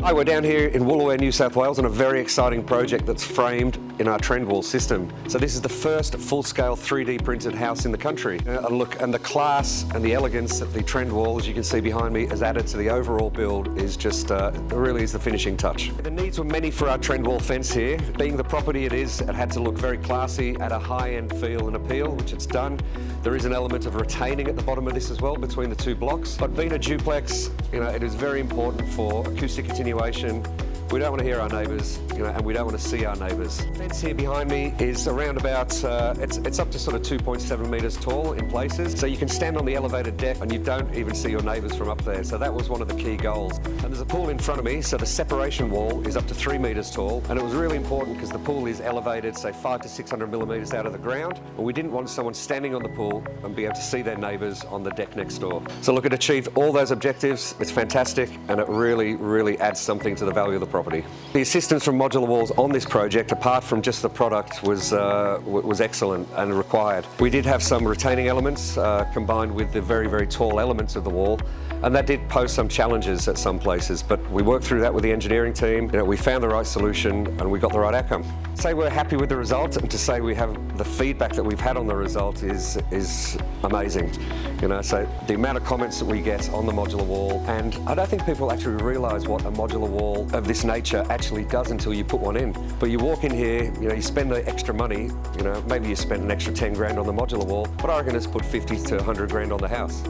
Hi, we're down here in Woolooware, New South Wales on a very exciting project that's framed in our TrendWall system. So this is the first full-scale 3D printed house in the country. And the class and the elegance that the TrendWall, as you can see behind me, has added to the overall build is just, really is the finishing touch. The needs were many for our TrendWall fence here. Being the property it is, it had to look very classy, at a high-end feel and appeal, which it's done. There is an element of retaining at the bottom of this as well, between the two blocks. But being a duplex, it is very important for acoustic attenuation. We don't want to hear our neighbours, and we don't want to see our neighbours. The fence here behind me is around about, it's up to sort of 2.7 metres tall in places. So you can stand on the elevated deck and you don't even see your neighbours from up there. So that was one of the key goals. And there's a pool in front of me, so the separation wall is up to 3 metres tall. And it was really important because the pool is elevated, say 500 to 600 millimetres out of the ground. And we didn't want someone standing on the pool and be able to see their neighbours on the deck next door. So look, it achieved all those objectives. It's fantastic, and it really, really adds something to the value of the property. The assistance from Modular Walls on this project, apart from just the product, was excellent and required. We did have some retaining elements combined with the very, very tall elements of the wall, and that did pose some challenges at some places, but we worked through that with the engineering team. We found the right solution and we got the right outcome. To say we're happy with the result, and to say we have the feedback that we've had on the result is amazing. So the amount of comments that we get on the modular wall, and I don't think people actually realise what a modular wall of this nature actually does until you put one in. But you walk in here, you spend the extra money, maybe you spend an extra 10 grand on the modular wall, but I reckon it's put 50 to 100 grand on the house.